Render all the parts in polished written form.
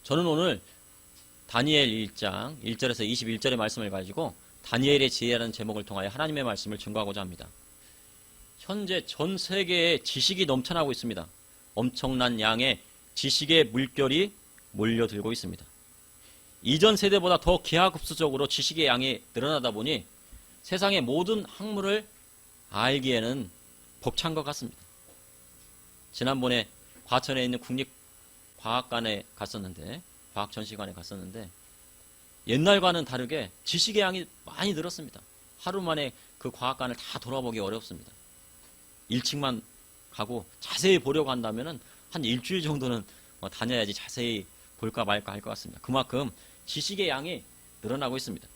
저는 오늘 다니엘 1장 1절에서 21절의 말씀을 가지고 다니엘의 지혜라는 제목을 통하여 하나님의 말씀을 증거하고자 합니다. 현재 전 세계에 지식이 넘쳐나고 있습니다. 엄청난 양의 지식의 물결이 몰려들고 있습니다. 이전 세대보다 더 기하급수적으로 지식의 양이 늘어나다 보니 세상의 모든 학문을 알기에는 벅찬 것 같습니다. 지난번에 과천에 있는 국립과학관에 갔었는데, 과학전시관에 갔었는데 옛날과는 다르게 지식의 양이 많이 늘었습니다. 하루 만에 그 과학관을 다 돌아보기 어렵습니다. 1층만 가고 자세히 보려고 한다면 한 일주일 정도는 다녀야지 자세히 볼까 말까 할 것 같습니다. 그만큼 지식의 양이 늘어나고 있습니다.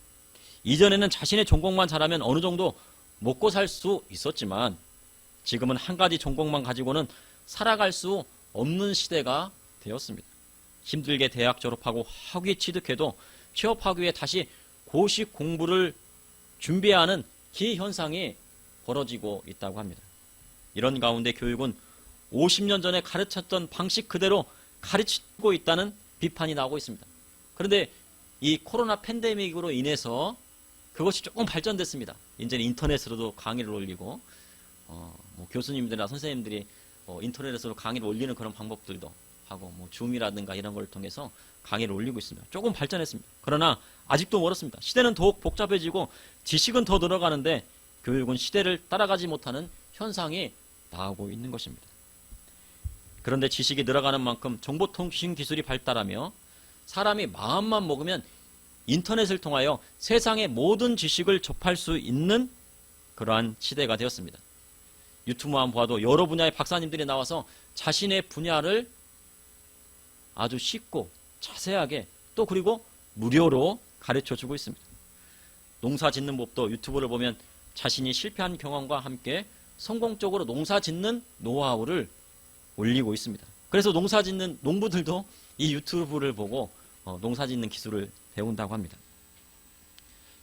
이전에는 자신의 전공만 잘하면 어느 정도 먹고 살 수 있었지만 지금은 한 가지 전공만 가지고는 살아갈 수 없는 시대가 되었습니다. 힘들게 대학 졸업하고 학위 취득해도 취업하기 위해 다시 고시 공부를 준비해야 하는 기현상이 벌어지고 있다고 합니다. 이런 가운데 교육은 50년 전에 가르쳤던 방식 그대로 가르치고 있다는 비판이 나오고 있습니다. 그런데 이 코로나 팬데믹으로 인해서 그것이 조금 발전됐습니다. 이제는 인터넷으로도 강의를 올리고 교수님들이나 선생님들이 인터넷으로 강의를 올리는 그런 방법들도 하고 줌이라든가 이런 걸 통해서 강의를 올리고 있습니다. 조금 발전했습니다. 그러나 아직도 멀었습니다. 시대는 더욱 복잡해지고 지식은 더 늘어가는데 교육은 시대를 따라가지 못하는 현상이 나오고 있는 것입니다. 그런데 지식이 늘어가는 만큼 정보통신 기술이 발달하며 사람이 마음만 먹으면 인터넷을 통하여 세상의 모든 지식을 접할 수 있는 그러한 시대가 되었습니다. 유튜브만 보아도 여러 분야의 박사님들이 나와서 자신의 분야를 아주 쉽고 자세하게 또 그리고 무료로 가르쳐주고 있습니다. 농사 짓는 법도 유튜브를 보면 자신이 실패한 경험과 함께 성공적으로 농사 짓는 노하우를 올리고 있습니다. 그래서 농사 짓는 농부들도 이 유튜브를 보고 농사 짓는 기술을 배운다고 합니다.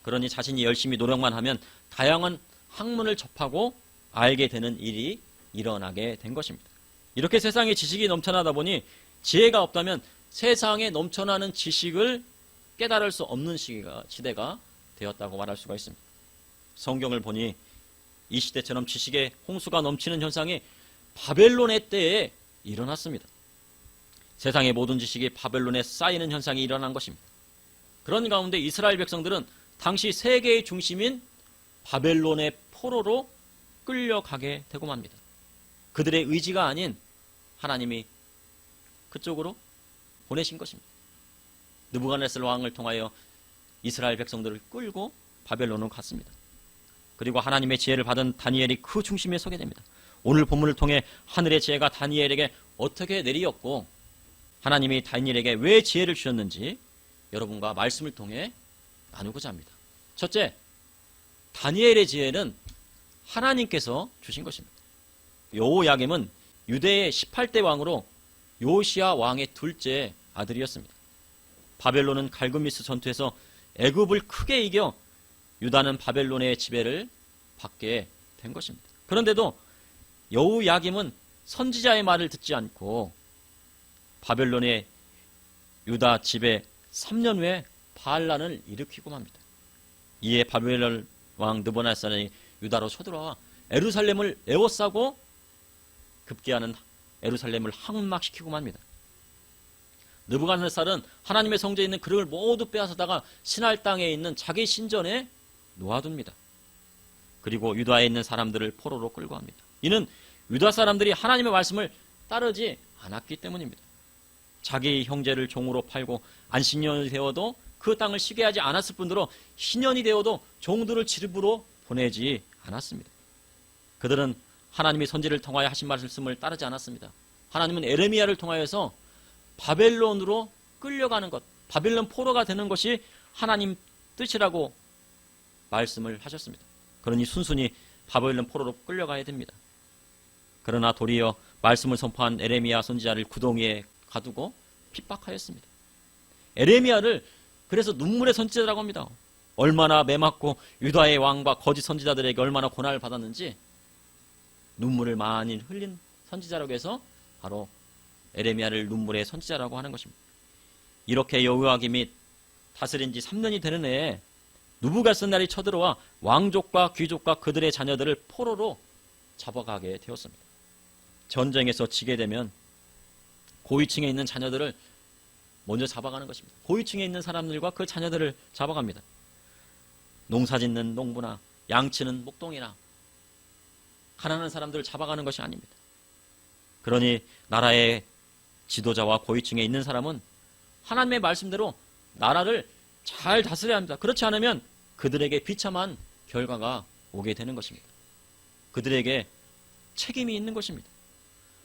그러니 자신이 열심히 노력만 하면 다양한 학문을 접하고 알게 되는 일이 일어나게 된 것입니다. 이렇게 세상에 지식이 넘쳐나다 보니 지혜가 없다면 세상에 넘쳐나는 지식을 깨달을 수 없는 시대가 되었다고 말할 수가 있습니다. 성경을 보니 이 시대처럼 지식의 홍수가 넘치는 현상이 바벨론의 때에 일어났습니다. 세상의 모든 지식이 바벨론에 쌓이는 현상이 일어난 것입니다. 그런 가운데 이스라엘 백성들은 당시 세계의 중심인 바벨론의 포로로 끌려가게 되고 맙니다. 그들의 의지가 아닌 하나님이 그쪽으로 보내신 것입니다. 느부갓네살 왕을 통하여 이스라엘 백성들을 끌고 바벨론으로 갔습니다. 그리고 하나님의 지혜를 받은 다니엘이 그 중심에 서게 됩니다. 오늘 본문을 통해 하늘의 지혜가 다니엘에게 어떻게 내리었고 하나님이 다니엘에게 왜 지혜를 주셨는지 여러분과 말씀을 통해 나누고자 합니다. 첫째, 다니엘의 지혜는 하나님께서 주신 것입니다. 여호야김은 유대의 18대 왕으로 요시야 왕의 둘째 아들이었습니다. 바벨론은 갈그미스 전투에서 애굽을 크게 이겨 유다는 바벨론의 지배를 받게 된 것입니다. 그런데도 여호야김은 선지자의 말을 듣지 않고 바벨론의 유다 지배 3년 후에 반란을 일으키고 맙니다. 이에 바벨론 왕 느부갓네살이 유다로 쳐들어와 예루살렘을 에워싸고 급기야는 예루살렘을 함락시키고 맙니다. 느부갓네살은 하나님의 성전에 있는 그릇을 모두 빼앗아다가 신할 땅에 있는 자기 신전에 놓아둡니다. 그리고 유다에 있는 사람들을 포로로 끌고 갑니다. 이는 유다 사람들이 하나님의 말씀을 따르지 않았기 때문입니다. 자기 형제를 종으로 팔고 안식년이 되어도 그 땅을 쉬게 하지 않았을 뿐더러 희년이 되어도 종들을 집으로 보내지 않았습니다. 그들은 하나님의 선지를 통하여 하신 말씀을 따르지 않았습니다. 하나님은 에레미야를 통하여서 바벨론으로 끌려가는 것, 바벨론 포로가 되는 것이 하나님 뜻이라고 말씀을 하셨습니다. 그러니 순순히 바벨론 포로로 끌려가야 됩니다. 그러나 도리어 말씀을 선포한 에레미야 선지자를 구덩이에 가두고 핍박하였습니다. 에레미야를 그래서 눈물의 선지자라고 합니다. 얼마나 매맞고 유다의 왕과 거짓 선지자들에게 얼마나 고난을 받았는지 눈물을 많이 흘린 선지자라고 해서 바로 에레미야를 눈물의 선지자라고 하는 것입니다. 이렇게 여호야김이 다스린 지 3년이 되는 해에 느부갓네살이 쳐들어와 왕족과 귀족과 그들의 자녀들을 포로로 잡아가게 되었습니다. 전쟁에서 지게 되면 고위층에 있는 자녀들을 먼저 잡아가는 것입니다. 고위층에 있는 사람들과 그 자녀들을 잡아갑니다. 농사짓는 농부나 양치는 목동이나 가난한 사람들을 잡아가는 것이 아닙니다. 그러니 나라의 지도자와 고위층에 있는 사람은 하나님의 말씀대로 나라를 잘 다스려야 합니다. 그렇지 않으면 그들에게 비참한 결과가 오게 되는 것입니다. 그들에게 책임이 있는 것입니다.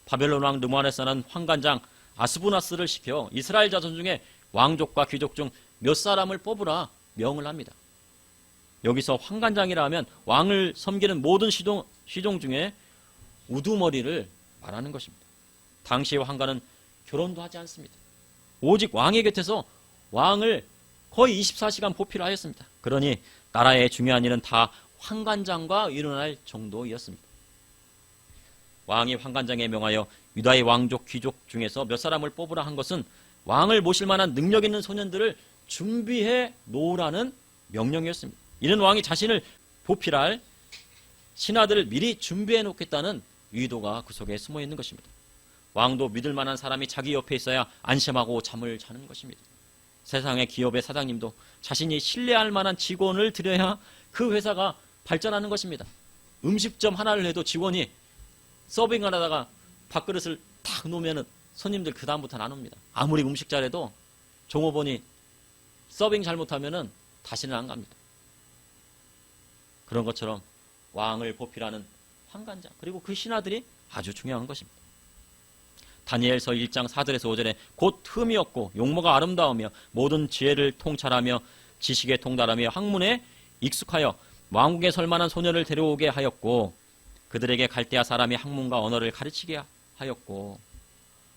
바벨론 왕 느부갓네살은 환관장 아스부나스를 시켜 이스라엘 자손 중에 왕족과 귀족 중 몇 사람을 뽑으라 명을 합니다. 여기서 환관장이라 하면 왕을 섬기는 모든 시종 중에 우두머리를 말하는 것입니다. 당시의 환관은 결혼도 하지 않습니다. 오직 왕의 곁에서 왕을 거의 24시간 보필 하였습니다. 그러니 나라의 중요한 일은 다 환관장과 의논할 정도였습니다. 왕이 환관장에 명하여 유다의 왕족 귀족 중에서 몇 사람을 뽑으라 한 것은 왕을 모실 만한 능력 있는 소년들을 준비해 놓으라는 명령이었습니다. 이는 왕이 자신을 보필할 신하들을 미리 준비해 놓겠다는 의도가 그 속에 숨어 있는 것입니다. 왕도 믿을 만한 사람이 자기 옆에 있어야 안심하고 잠을 자는 것입니다. 세상의 기업의 사장님도 자신이 신뢰할 만한 직원을 들여야 그 회사가 발전하는 것입니다. 음식점 하나를 해도 직원이 서빙을 하다가 밥그릇을 탁 놓으면 손님들 그 다음부터는 안 옵니다. 아무리 음식 잘해도 종업원이 서빙 잘못하면 다시는 안 갑니다. 그런 것처럼 왕을 보필하는 환관장 그리고 그 신하들이 아주 중요한 것입니다. 다니엘서 1장 4절에서 5절에 곧 흠이 없고 용모가 아름다우며 모든 지혜를 통찰하며 지식에 통달하며 학문에 익숙하여 왕국에 설 만한 소녀를 데려오게 하였고 그들에게 갈대아 사람이 학문과 언어를 가르치게 하였고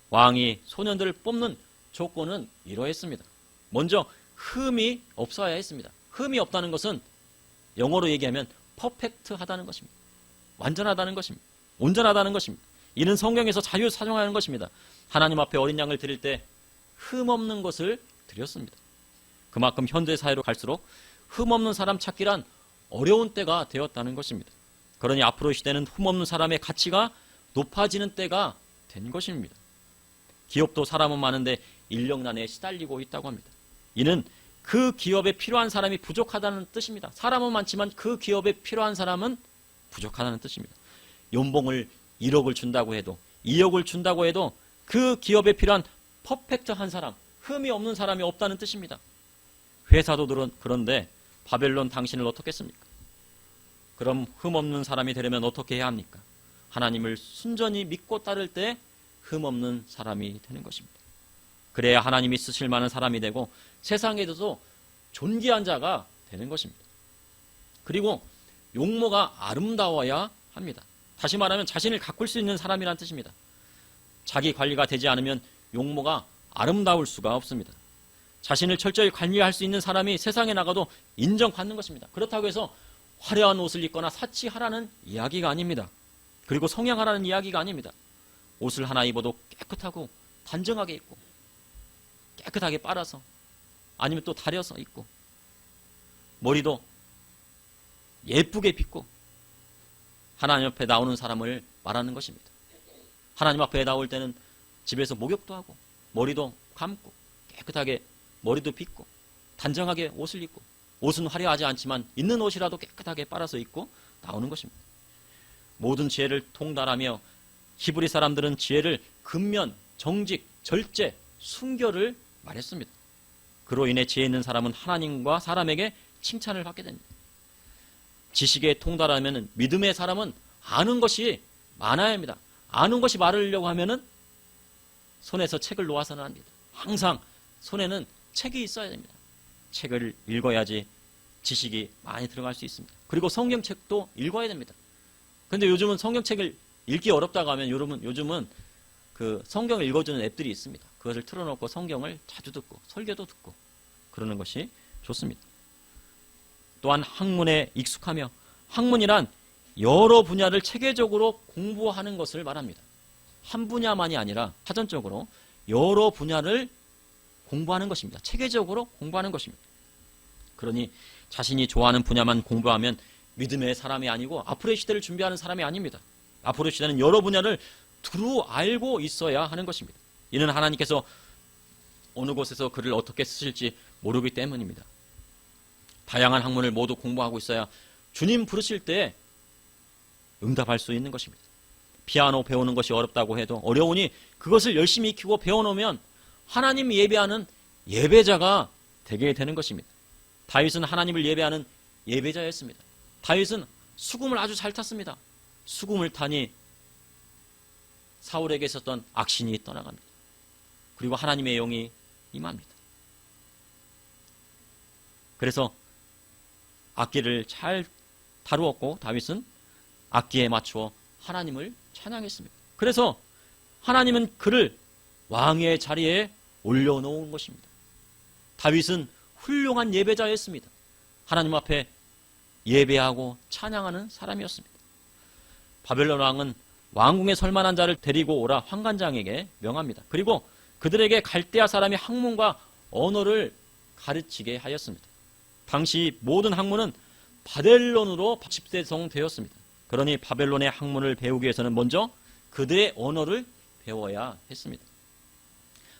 왕이 소년들을 뽑는 조건은 이러했습니다. 먼저 흠이 없어야 했습니다. 흠이 없다는 것은 영어로 얘기하면 퍼펙트하다는 것입니다. 완전하다는 것입니다. 온전하다는 것입니다. 이는 성경에서 자유 사용하는 것입니다. 하나님 앞에 어린 양을 드릴 때 흠 없는 것을 드렸습니다. 그만큼 현대 사회로 갈수록 흠 없는 사람 찾기란 어려운 때가 되었다는 것입니다. 그러니 앞으로 시대는 흠 없는 사람의 가치가 높아지는 때가 된 것입니다. 기업도 사람은 많은데 인력난에 시달리고 있다고 합니다. 이는 그 기업에 필요한 사람이 부족하다는 뜻입니다. 사람은 많지만 그 기업에 필요한 사람은 부족하다는 뜻입니다. 연봉을 1억을 준다고 해도 2억을 준다고 해도 그 기업에 필요한 퍼펙트한 사람, 흠이 없는 사람이 없다는 뜻입니다. 회사도 그런데 바벨론 당신을 어떻게 했습니까? 그럼 흠 없는 사람이 되려면 어떻게 해야 합니까? 하나님을 순전히 믿고 따를 때 흠 없는 사람이 되는 것입니다. 그래야 하나님이 쓰실 만한 사람이 되고 세상에서도 존귀한 자가 되는 것입니다. 그리고 용모가 아름다워야 합니다. 다시 말하면 자신을 가꿀 수 있는 사람이란 뜻입니다. 자기 관리가 되지 않으면 용모가 아름다울 수가 없습니다. 자신을 철저히 관리할 수 있는 사람이 세상에 나가도 인정받는 것입니다. 그렇다고 해서 화려한 옷을 입거나 사치하라는 이야기가 아닙니다. 그리고 성향하라는 이야기가 아닙니다. 옷을 하나 입어도 깨끗하고 단정하게 입고 깨끗하게 빨아서 아니면 또 다려서 입고 머리도 예쁘게 빗고 하나님 앞에 나오는 사람을 말하는 것입니다. 하나님 앞에 나올 때는 집에서 목욕도 하고 머리도 감고 깨끗하게 머리도 빗고 단정하게 옷을 입고 옷은 화려하지 않지만 있는 옷이라도 깨끗하게 빨아서 입고 나오는 것입니다. 모든 지혜를 통달하며 히브리 사람들은 지혜를 근면, 정직, 절제, 순결을 말했습니다. 그로 인해 지혜 있는 사람은 하나님과 사람에게 칭찬을 받게 됩니다. 지식에 통달하면 믿음의 사람은 아는 것이 많아야 합니다. 아는 것이 많으려고 하면은 손에서 책을 놓아서는 안 됩니다. 항상 손에는 책이 있어야 됩니다. 책을 읽어야지 지식이 많이 들어갈 수 있습니다. 그리고 성경책도 읽어야 됩니다. 그런데 요즘은 성경책을 읽기 어렵다고 하면 요즘은 그 성경을 읽어주는 앱들이 있습니다. 그것을 틀어놓고 성경을 자주 듣고 설교도 듣고 그러는 것이 좋습니다. 또한 학문에 익숙하며 학문이란 여러 분야를 체계적으로 공부하는 것을 말합니다. 한 분야만이 아니라 사전적으로 여러 분야를 공부하는 것입니다. 체계적으로 공부하는 것입니다. 그러니 자신이 좋아하는 분야만 공부하면 믿음의 사람이 아니고 앞으로의 시대를 준비하는 사람이 아닙니다. 앞으로의 시대는 여러 분야를 두루 알고 있어야 하는 것입니다. 이는 하나님께서 어느 곳에서 그를 어떻게 쓰실지 모르기 때문입니다. 다양한 학문을 모두 공부하고 있어야 주님 부르실 때 응답할 수 있는 것입니다. 피아노 배우는 것이 어렵다고 해도 어려우니 그것을 열심히 익히고 배워놓으면 하나님 예배하는 예배자가 되게 되는 것입니다. 다윗은 하나님을 예배하는 예배자였습니다. 다윗은 수금을 아주 잘 탔습니다. 수금을 타니 사울에게 있었던 악신이 떠나갑니다. 그리고 하나님의 영이 임합니다. 그래서 악기를 잘 다루었고 다윗은 악기에 맞추어 하나님을 찬양했습니다. 그래서 하나님은 그를 왕의 자리에 올려놓은 것입니다. 다윗은 훌륭한 예배자였습니다. 하나님 앞에 예배하고 찬양하는 사람이었습니다. 바벨론 왕은 왕궁에 설만한 자를 데리고 오라 환관장에게 명합니다. 그리고 그들에게 갈대아 사람의 학문과 언어를 가르치게 하였습니다. 당시 모든 학문은 바벨론으로 집대성되었습니다. 그러니 바벨론의 학문을 배우기 위해서는 먼저 그들의 언어를 배워야 했습니다.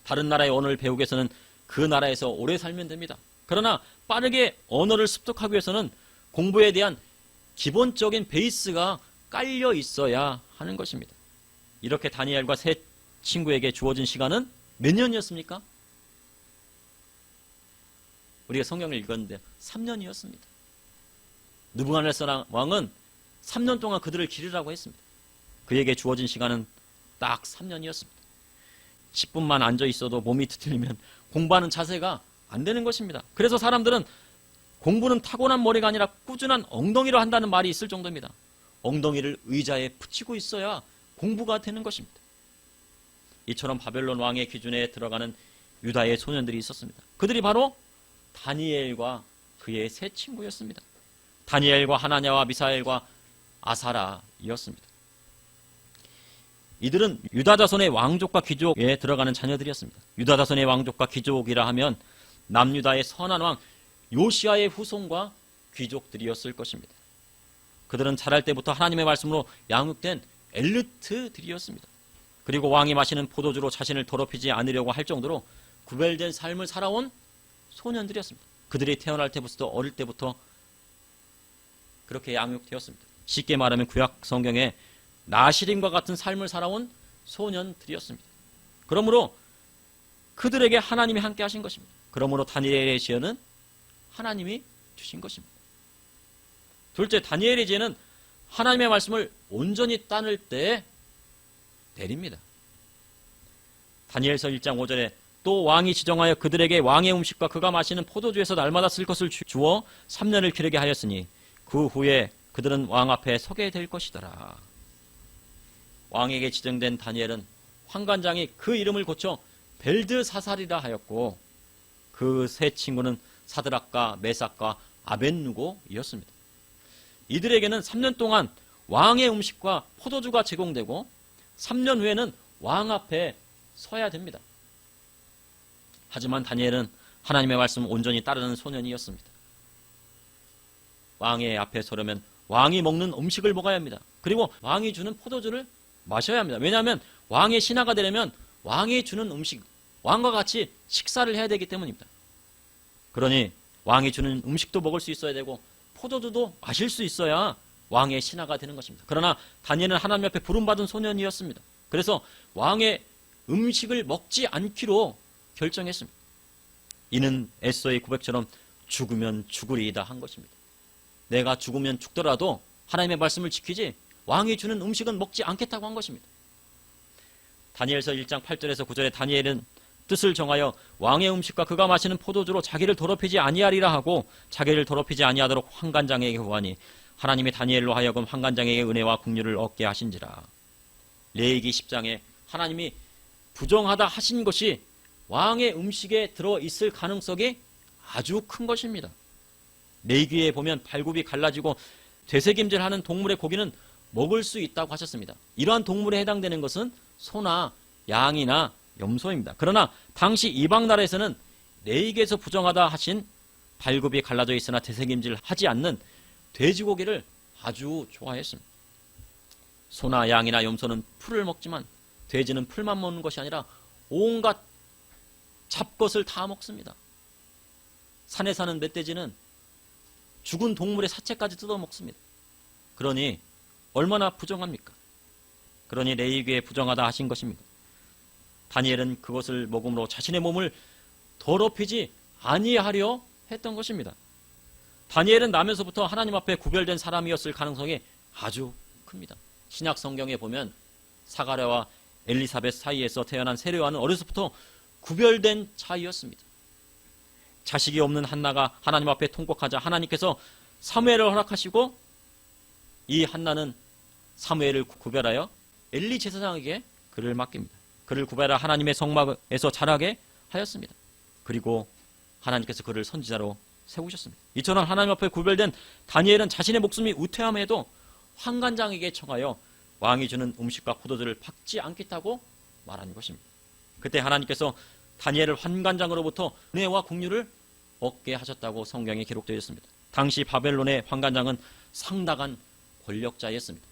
다른 나라의 언어를 배우기 위해서는 그 나라에서 오래 살면 됩니다. 그러나 빠르게 언어를 습득하기 위해서는 공부에 대한 기본적인 베이스가 깔려 있어야 하는 것입니다. 이렇게 다니엘과 세 친구에게 주어진 시간은 몇 년이었습니까? 우리가 성경을 읽었는데 3년이었습니다. 느부갓네살 왕은 3년 동안 그들을 기르라고 했습니다. 그에게 주어진 시간은 딱 3년이었습니다. 10분만 앉아 있어도 몸이 뒤틀리면 공부하는 자세가 안 되는 것입니다. 그래서 사람들은 공부는 타고난 머리가 아니라 꾸준한 엉덩이로 한다는 말이 있을 정도입니다. 엉덩이를 의자에 붙이고 있어야 공부가 되는 것입니다. 이처럼 바벨론 왕의 기준에 들어가는 유다의 소년들이 있었습니다. 그들이 바로 다니엘과 그의 세 친구였습니다. 다니엘과 하나냐와 미사엘과 아사라이었습니다. 이들은 유다 자손의 왕족과 귀족에 들어가는 자녀들이었습니다. 유다 자손의 왕족과 귀족이라 하면 남유다의 선한 왕 요시아의 후손과 귀족들이었을 것입니다. 그들은 자랄 때부터 하나님의 말씀으로 양육된 엘리트들이었습니다. 그리고 왕이 마시는 포도주로 자신을 더럽히지 않으려고 할 정도로 구별된 삶을 살아온 소년들이었습니다. 그들이 태어날 때부터 어릴 때부터 그렇게 양육되었습니다. 쉽게 말하면 구약 성경에 나시림과 같은 삶을 살아온 소년들이었습니다. 그러므로 그들에게 하나님이 함께 하신 것입니다. 그러므로 다니엘의 지혜는 하나님이 주신 것입니다. 둘째, 다니엘의 지혜는 하나님의 말씀을 온전히 따를 때 내립니다. 다니엘서 1장 5절에 또 왕이 지정하여 그들에게 왕의 음식과 그가 마시는 포도주에서 날마다 쓸 것을 주어 3년을 기르게 하였으니 그 후에 그들은 왕 앞에 서게 될 것이더라. 왕에게 지정된 다니엘은 환관장이 그 이름을 고쳐 벨드사살이라 하였고 그 세 친구는 사드락과 메삭과 아벳누고이었습니다. 이들에게는 3년 동안 왕의 음식과 포도주가 제공되고 3년 후에는 왕 앞에 서야 됩니다. 하지만 다니엘은 하나님의 말씀을 온전히 따르는 소년이었습니다. 왕의 앞에 서려면 왕이 먹는 음식을 먹어야 합니다. 그리고 왕이 주는 포도주를 마셔야 합니다. 왜냐하면 왕의 신하가 되려면 왕이 주는 음식, 왕과 같이 식사를 해야 되기 때문입니다. 그러니 왕이 주는 음식도 먹을 수 있어야 되고 포도주도 마실 수 있어야 왕의 신하가 되는 것입니다. 그러나 다니엘은 하나님 앞에 부름받은 소년이었습니다. 그래서 왕의 음식을 먹지 않기로 결정했습니다. 이는 에스더의 고백처럼 죽으면 죽으리이다 한 것입니다. 내가 죽으면 죽더라도 하나님의 말씀을 지키지 왕이 주는 음식은 먹지 않겠다고 한 것입니다. 다니엘서 1장 8절에서 9절에 다니엘은 뜻을 정하여 왕의 음식과 그가 마시는 포도주로 자기를 더럽히지 아니하리라 하고 자기를 더럽히지 아니하도록 환관장에게 구하니 하나님이 다니엘로 하여금 환관장에게 은혜와 긍휼을 얻게 하신지라. 레위기 10장에 하나님이 부정하다 하신 것이 왕의 음식에 들어있을 가능성이 아주 큰 것입니다. 레위기에 보면 발굽이 갈라지고 되새김질하는 동물의 고기는 먹을 수 있다고 하셨습니다. 이러한 동물에 해당되는 것은 소나 양이나 염소입니다. 그러나 당시 이방 나라에서는 레위기에서 부정하다 하신 발굽이 갈라져 있으나 되새김질 하지 않는 돼지고기를 아주 좋아했습니다. 소나 양이나 염소는 풀을 먹지만 돼지는 풀만 먹는 것이 아니라 온갖 잡것을 다 먹습니다. 산에 사는 멧돼지는 죽은 동물의 사체까지 뜯어 먹습니다. 그러니 얼마나 부정합니까? 그러니 레위기에 부정하다 하신 것입니다. 다니엘은 그것을 먹음으로 자신의 몸을 더럽히지 아니하려 했던 것입니다. 다니엘은 나면서부터 하나님 앞에 구별된 사람이었을 가능성이 아주 큽니다. 신약 성경에 보면 사가랴와 엘리사벳 사이에서 태어난 세례요한은 어려서부터 구별된 자이었습니다. 자식이 없는 한나가 하나님 앞에 통곡하자 하나님께서 사무엘을 허락하시고 이 한나는 사무엘을 구별하여 엘리 제사장에게 그를 맡깁니다. 그를 구별하여 하나님의 성막에서 자라게 하였습니다. 그리고 하나님께서 그를 선지자로 세우셨습니다. 이처럼 하나님 앞에 구별된 다니엘은 자신의 목숨이 우퇴함에도 환관장에게 청하여 왕이 주는 음식과 포도주를 받지 않겠다고 말하는 것입니다. 그때 하나님께서 다니엘을 환관장으로부터 은혜와 긍휼을 얻게 하셨다고 성경에 기록되어 있습니다. 당시 바벨론의 환관장은 상당한 권력자였습니다.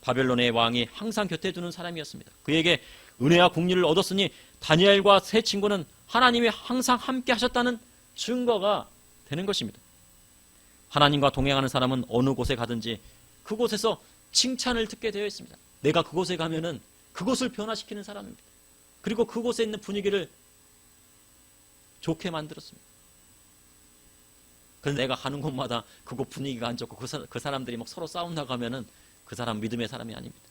바벨론의 왕이 항상 곁에 두는 사람이었습니다. 그에게 은혜와 긍휼을 얻었으니 다니엘과 세 친구는 하나님이 항상 함께 하셨다는 증거가 되는 것입니다. 하나님과 동행하는 사람은 어느 곳에 가든지 그곳에서 칭찬을 듣게 되어 있습니다. 내가 그곳에 가면은 그곳을 변화시키는 사람입니다. 그리고 그곳에 있는 분위기를 좋게 만들었습니다. 그런데 내가 가는 곳마다 그곳 분위기가 안 좋고 그 사람들이 막 서로 싸운다고 하면은 그 사람 믿음의 사람이 아닙니다.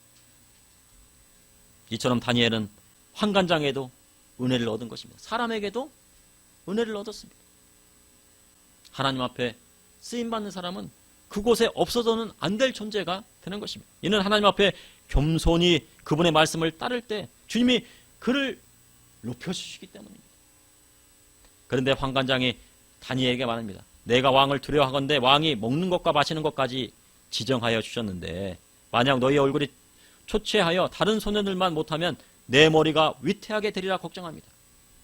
이처럼 다니엘은 환관장에도 은혜를 얻은 것입니다. 사람에게도 은혜를 얻었습니다. 하나님 앞에 쓰임받는 사람은 그곳에 없어서는 안 될 존재가 되는 것입니다. 이는 하나님 앞에 겸손히 그분의 말씀을 따를 때 주님이 그를 높여주시기 때문입니다. 그런데 환관장이 다니엘에게 말합니다. 내가 왕을 두려워하건대 왕이 먹는 것과 마시는 것까지 지정하여 주셨는데 만약 너희 얼굴이 초췌하여 다른 소년들만 못하면 내 머리가 위태하게 되리라 걱정합니다.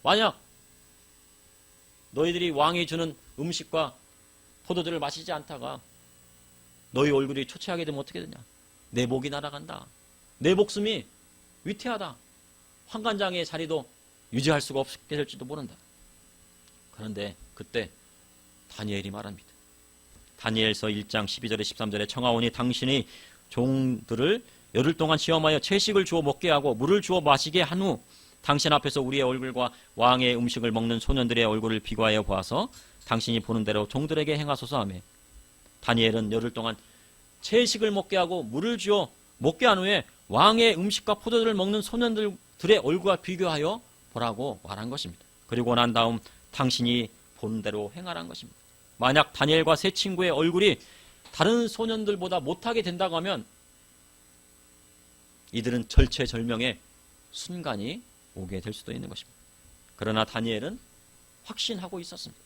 만약 너희들이 왕이 주는 음식과 포도주를 마시지 않다가 너희 얼굴이 초췌하게 되면 어떻게 되냐? 내 목이 날아간다. 내 목숨이 위태하다. 환관장의 자리도 유지할 수가 없게 될지도 모른다. 그런데 그때 다니엘이 말합니다. 다니엘서 1장 12절에 13절에 청하오니 당신이 종들을 열흘 동안 시험하여 채식을 주어 먹게 하고 물을 주어 마시게 한 후 당신 앞에서 우리의 얼굴과 왕의 음식을 먹는 소년들의 얼굴을 비교하여 보아서 당신이 보는 대로 종들에게 행하소서 하며 다니엘은 열흘 동안 채식을 먹게 하고 물을 주어 먹게 한 후에 왕의 음식과 포도주를 먹는 소년들의 얼굴과 비교하여 보라고 말한 것입니다. 그리고 난 다음 당신이 본 대로 행하라는 것입니다. 만약 다니엘과 세 친구의 얼굴이 다른 소년들보다 못하게 된다고 하면 이들은 절체절명의 순간이 오게 될 수도 있는 것입니다. 그러나 다니엘은 확신하고 있었습니다.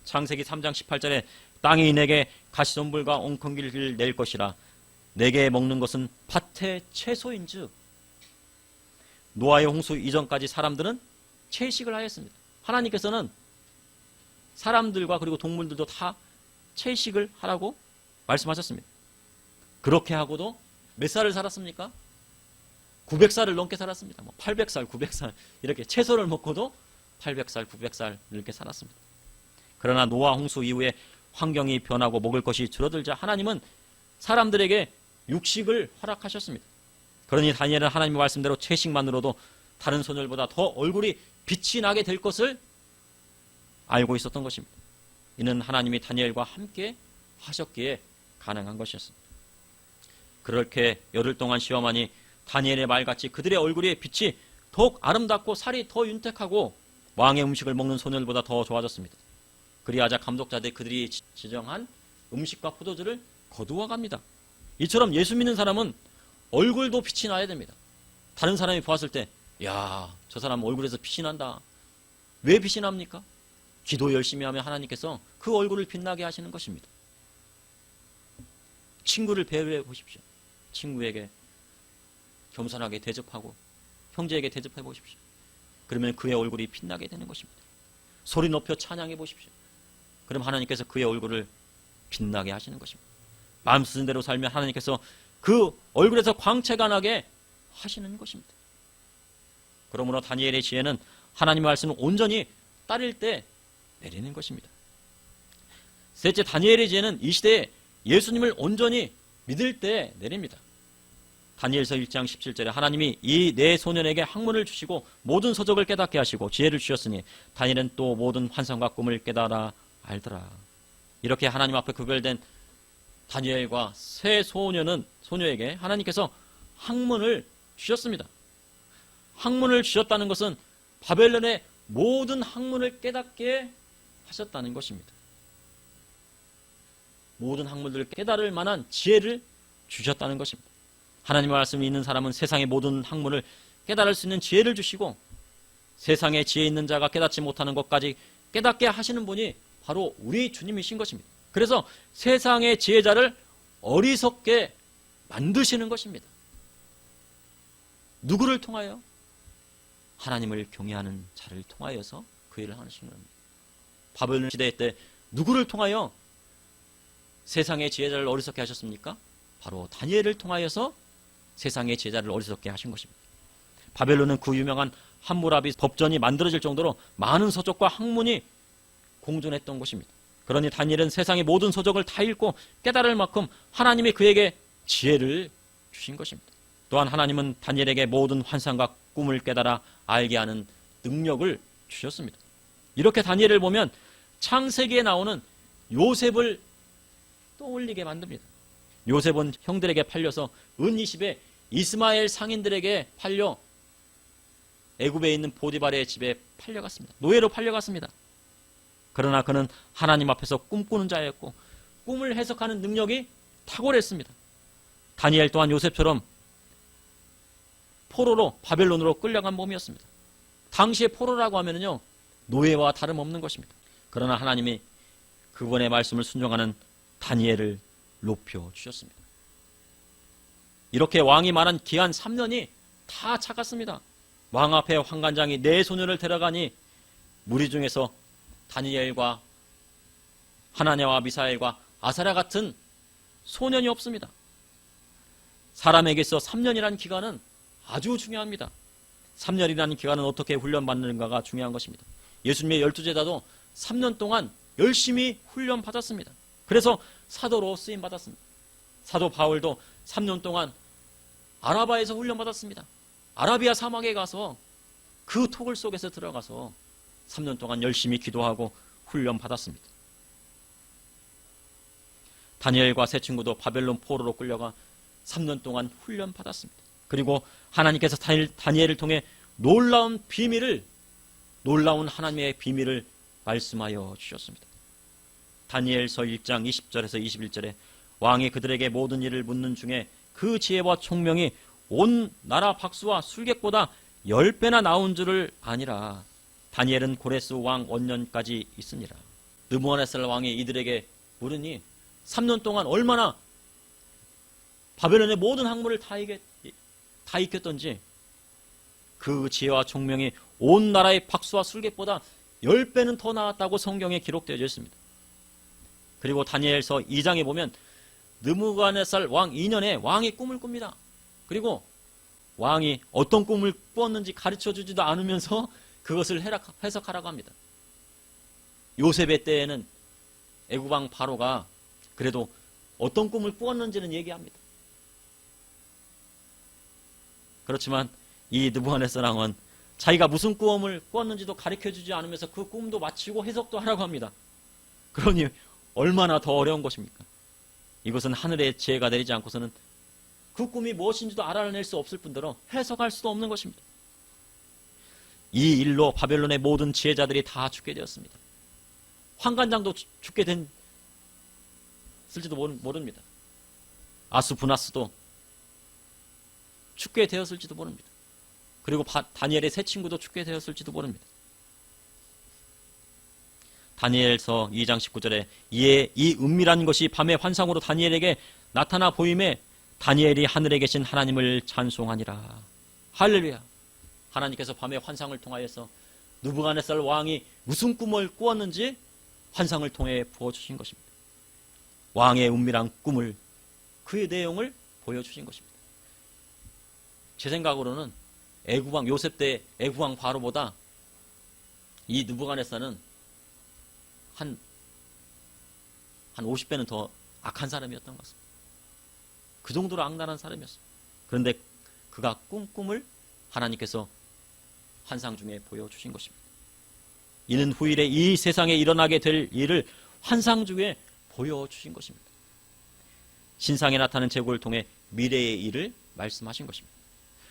창세기 3장 18절에 땅이 내게 가시덤불과 엉겅퀴를 낼 것이라 내게 먹는 것은 밭의 채소인즉 노아의 홍수 이전까지 사람들은 채식을 하였습니다. 하나님께서는 사람들과 그리고 동물들도 다 채식을 하라고 말씀하셨습니다. 그렇게 하고도 몇 살을 살았습니까? 900살을 넘게 살았습니다. 800살, 900살 이렇게 채소를 먹고도 800살, 900살 이렇게 살았습니다. 그러나 노아 홍수 이후에 환경이 변하고 먹을 것이 줄어들자 하나님은 사람들에게 육식을 허락하셨습니다. 그러니 다니엘은 하나님의 말씀대로 채식만으로도 다른 소년보다 더 얼굴이 빛이 나게 될 것을 알고 있었던 것입니다. 이는 하나님이 다니엘과 함께 하셨기에 가능한 것이었습니다. 그렇게 열흘 동안 시험하니 다니엘의 말같이 그들의 얼굴의 빛이 더욱 아름답고 살이 더 윤택하고 왕의 음식을 먹는 소년보다 더 좋아졌습니다. 그리하자 감독자들이 그들이 지정한 음식과 포도주를 거두어 갑니다. 이처럼 예수 믿는 사람은 얼굴도 빛이 나야 됩니다. 다른 사람이 보았을 때 야, 저 사람 얼굴에서 빛이 난다. 왜 빛이 납니까? 기도 열심히 하면 하나님께서 그 얼굴을 빛나게 하시는 것입니다. 친구를 배려해 보십시오. 친구에게 겸손하게 대접하고 형제에게 대접해 보십시오. 그러면 그의 얼굴이 빛나게 되는 것입니다. 소리 높여 찬양해 보십시오. 그럼 하나님께서 그의 얼굴을 빛나게 하시는 것입니다. 마음 쓰는 대로 살면 하나님께서 그 얼굴에서 광채가 나게 하시는 것입니다. 그러므로 다니엘의 지혜는 하나님의 말씀을 온전히 따를 때 내리는 것입니다. 셋째, 다니엘의 지혜는 이 시대에 예수님을 온전히 믿을 때 내립니다. 다니엘서 1장 17절에 하나님이 이 네 소년에게 학문을 주시고 모든 서적을 깨닫게 하시고 지혜를 주셨으니 다니엘은 또 모든 환상과 꿈을 깨달아 알더라. 이렇게 하나님 앞에 구별된 다니엘과 세 소녀에게 하나님께서 학문을 주셨습니다. 학문을 주셨다는 것은 바벨론의 모든 학문을 깨닫게 하셨다는 것입니다. 모든 학문들을 깨달을 만한 지혜를 주셨다는 것입니다. 하나님의 말씀이 있는 사람은 세상의 모든 학문을 깨달을 수 있는 지혜를 주시고 세상에 지혜 있는 자가 깨닫지 못하는 것까지 깨닫게 하시는 분이 바로 우리 주님이신 것입니다. 그래서 세상의 지혜자를 어리석게 만드시는 것입니다. 누구를 통하여? 하나님을 경외하는 자를 통하여서 그 일을 하시는 겁니다. 바벨론 시대 때 누구를 통하여 세상의 지혜자를 어리석게 하셨습니까? 바로 다니엘을 통하여서 세상의 지혜자를 어리석게 하신 것입니다. 바벨론은 그 유명한 함무라비 법전이 만들어질 정도로 많은 서적과 학문이 공존했던 곳입니다. 그러니 다니엘은 세상의 모든 서적을 다 읽고 깨달을 만큼 하나님이 그에게 지혜를 주신 것입니다. 또한 하나님은 다니엘에게 모든 환상과 꿈을 깨달아 알게 하는 능력을 주셨습니다. 이렇게 다니엘을 보면 창세기에 나오는 요셉을 떠올리게 만듭니다. 요셉은 형들에게 팔려서 은 20에 이스마엘 상인들에게 팔려 애굽에 있는 보디발의 집에 팔려갔습니다. 노예로 팔려갔습니다. 그러나 그는 하나님 앞에서 꿈꾸는 자였고 꿈을 해석하는 능력이 탁월했습니다. 다니엘 또한 요셉처럼 포로로 바벨론으로 끌려간 몸이었습니다. 당시의 포로라고 하면요 노예와 다름없는 것입니다. 그러나 하나님이 그분의 말씀을 순종하는 다니엘을 높여 주셨습니다. 이렇게 왕이 말한 기한 3년이 다 차갔습니다. 왕 앞에 환관장이 네 소년을 데려가니 무리 중에서 다니엘과 하나냐와 미사엘과 아사랴 같은 소년이 없습니다. 사람에게 있어 3년이라는 기간은 아주 중요합니다. 3년이라는 기간은 어떻게 훈련받는가가 중요한 것입니다. 예수님의 12제자도 3년 동안 열심히 훈련받았습니다. 그래서 사도로 쓰임받았습니다. 사도 바울도 3년 동안 아라바에서 훈련받았습니다. 아라비아 사막에 가서 그 토굴 속에서 들어가서 3년 동안 열심히 기도하고 훈련받았습니다. 다니엘과 세 친구도 바벨론 포로로 끌려가 3년 동안 훈련받았습니다. 그리고 하나님께서 다니엘을 통해 놀라운 하나님의 비밀을 말씀하여 주셨습니다. 다니엘서 1장 20절에서 21절에 왕이 그들에게 모든 일을 묻는 중에 그 지혜와 총명이 온 나라 박수와 술객보다 10배나 나온 줄을 아니라 다니엘은 고레스 왕 원년까지 있으니라. 느부갓네살 왕이 이들에게 물으니 3년 동안 얼마나 바벨론의 모든 학문을 다 익혔던지 그 지혜와 총명이 온 나라의 박수와 술객보다 10배는 더 나았다고 성경에 기록되어 있습니다. 그리고 다니엘서 2장에 보면 느부갓네살 왕 2년에 왕이 꿈을 꿉니다. 그리고 왕이 어떤 꿈을 꾸었는지 가르쳐주지도 않으면서 그것을 해석하라고 합니다. 요셉의 때에는 애굽왕 바로가 그래도 어떤 꿈을 꾸었는지는 얘기합니다. 그렇지만 이 느부갓네살 왕은 자기가 무슨 꿈을 꾸었는지도 가르쳐주지 않으면서 그 꿈도 마치고 해석도 하라고 합니다. 그러니 얼마나 더 어려운 것입니까? 이것은 하늘의 지혜가 내리지 않고서는 그 꿈이 무엇인지도 알아낼 수 없을 뿐더러 해석할 수도 없는 것입니다. 이 일로 바벨론의 모든 지혜자들이 다 죽게 되었습니다. 환관장도 죽게 됐을지도 모릅니다. 아수부나스도 죽게 되었을지도 모릅니다. 그리고 다니엘의 세 친구도 죽게 되었을지도 모릅니다. 다니엘서 2장 19절에 이에 이 은밀한 것이 밤의 환상으로 다니엘에게 나타나 보임에 다니엘이 하늘에 계신 하나님을 찬송하니라. 할렐루야. 하나님께서 밤의 환상을 통하여서 느부갓네살 왕이 무슨 꿈을 꾸었는지 환상을 통해 부어주신 것입니다. 왕의 은밀한 꿈을, 그의 내용을 보여주신 것입니다. 제 생각으로는 애국왕 요셉 때 애국왕 바로보다 이 느부갓네살은 한 50배는 더 악한 사람이었던 것 같습니다. 그 정도로 악랄한 사람이었습니다. 그런데 그가 꾼 꿈을 하나님께서 환상 중에 보여주신 것입니다. 이는 후일에 이 세상에 일어나게 될 일을 환상 중에 보여주신 것입니다. 신상에 나타나는 제국을 통해 미래의 일을 말씀하신 것입니다.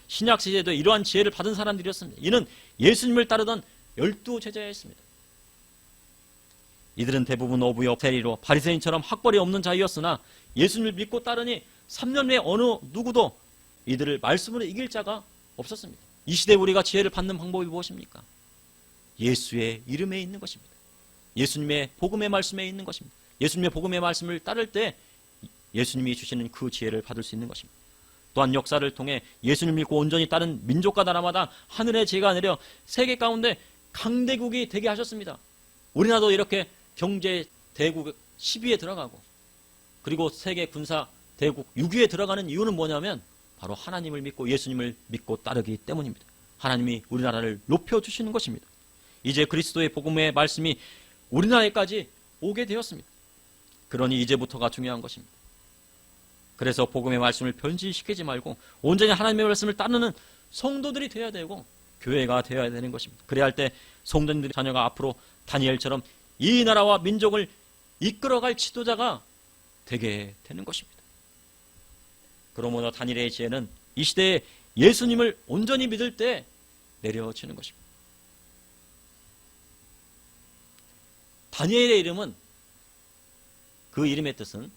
신약 시대에도 이러한 지혜를 받은 사람들이었습니다. 이는 예수님을 따르던 12제자였습니다. 이들은 대부분 어부여 세리로 바리새인처럼 학벌이 없는 자였으나 예수님을 믿고 따르니 3년 내에 어느 누구도 이들을 말씀으로 이길 자가 없었습니다. 이 시대에 우리가 지혜를 받는 방법이 무엇입니까? 예수의 이름에 있는 것입니다. 예수님의 복음의 말씀에 있는 것입니다. 예수님의 복음의 말씀을 따를 때 예수님이 주시는 그 지혜를 받을 수 있는 것입니다. 또한 역사를 통해 예수님을 믿고 온전히 따른 민족과 나라마다 하늘의 지혜가 내려 세계 가운데 강대국이 되게 하셨습니다. 우리나라도 이렇게 경제 대국 10위에 들어가고 그리고 세계 군사 대국 6위에 들어가는 이유는 뭐냐면 바로 하나님을 믿고 예수님을 믿고 따르기 때문입니다. 하나님이 우리나라를 높여주시는 것입니다. 이제 그리스도의 복음의 말씀이 우리나라에까지 오게 되었습니다. 그러니 이제부터가 중요한 것입니다. 그래서 복음의 말씀을 변질시키지 말고 온전히 하나님의 말씀을 따르는 성도들이 되어야 되고 교회가 되어야 되는 것입니다. 그래야 할 때 성도님들의 자녀가 앞으로 다니엘처럼 이 나라와 민족을 이끌어갈 지도자가 되게 되는 것입니다. 그러므로 다니엘의 지혜는 이 시대에 예수님을 온전히 믿을 때 내려지는 것입니다. 다니엘의 이름은, 그 이름의 뜻은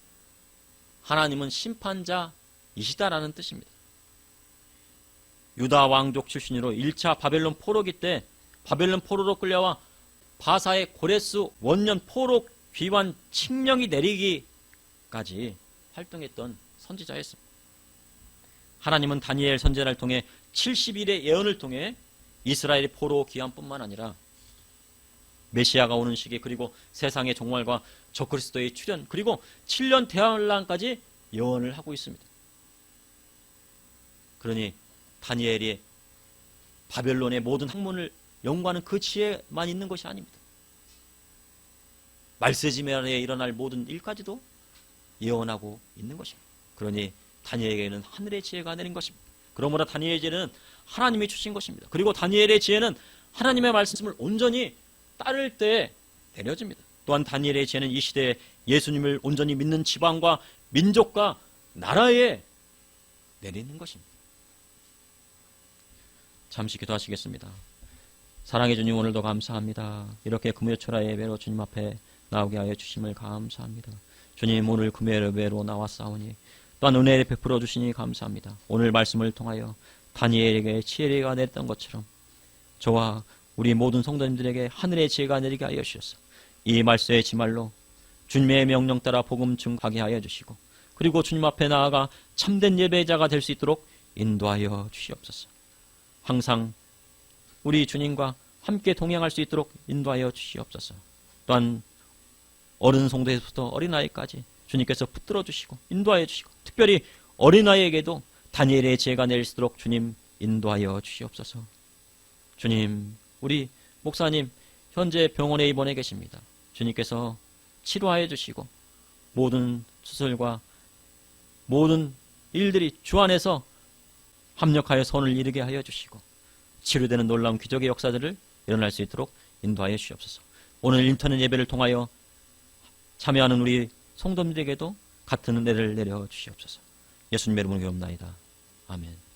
하나님은 심판자이시다라는 뜻입니다. 유다 왕족 출신으로 1차 바벨론 포로기 때 바벨론 포로로 끌려와 바사의 고레스 원년 포로 귀환 칙령이 내리기까지 활동했던 선지자였습니다. 하나님은 다니엘 선지자를 통해 70일의 예언을 통해 이스라엘의 포로 귀환뿐만 아니라 메시아가 오는 시기, 그리고 세상의 종말과 적그리스도의 출현, 그리고 7년 대환란까지 예언을 하고 있습니다. 그러니 다니엘이 바벨론의 모든 학문을 연구하는 그 지혜만 있는 것이 아닙니다. 말세지면에 일어날 모든 일까지도 예언하고 있는 것입니다. 그러니 다니엘에게는 하늘의 지혜가 내린 것입니다. 그러므로 다니엘의 지혜는 하나님이 주신 것입니다. 그리고 다니엘의 지혜는 하나님의 말씀을 온전히 따를 때 내려집니다. 또한 다니엘의 지혜는 이 시대에 예수님을 온전히 믿는 지방과 민족과 나라에 내리는 것입니다. 잠시 기도하시겠습니다. 사랑해 주님, 오늘도 감사합니다. 이렇게 금요 초라 예배로 주님 앞에 나오게 하여 주심을 감사합니다. 주님, 오늘 금요 예배로 나왔사오니 또한 은혜를 베풀어 주시니 감사합니다. 오늘 말씀을 통하여 다니엘에게 지혜가 내렸던 것처럼 저와 우리 모든 성도님들에게 하늘의 지혜가 내리게 하여 주셔서 이 말씀의 지말로 주님의 명령 따라 복음 증거하게 하여 주시고, 그리고 주님 앞에 나아가 참된 예배자가 될 수 있도록 인도하여 주시옵소서. 항상 우리 주님과 함께 동행할 수 있도록 인도하여 주시옵소서. 또한 어른 성도에서부터 어린아이까지 주님께서 붙들어 주시고 인도하여 주시고, 특별히 어린아이에게도 다니엘의 지혜가 내릴 수 있도록 주님 인도하여 주시옵소서. 주님, 우리 목사님 현재 병원에 입원해 계십니다. 주님께서 치료하여 주시고 모든 수술과 모든 일들이 주 안에서 합력하여 선을 이루게 하여 주시고 치료되는 놀라운 기적의 역사들을 일어날 수 있도록 인도하여 주시옵소서. 오늘 인터넷 예배를 통하여 참여하는 우리 성도님들에게도 같은 은혜를 내려 주시옵소서. 예수님의 이름으로 기도합나이다. 아멘.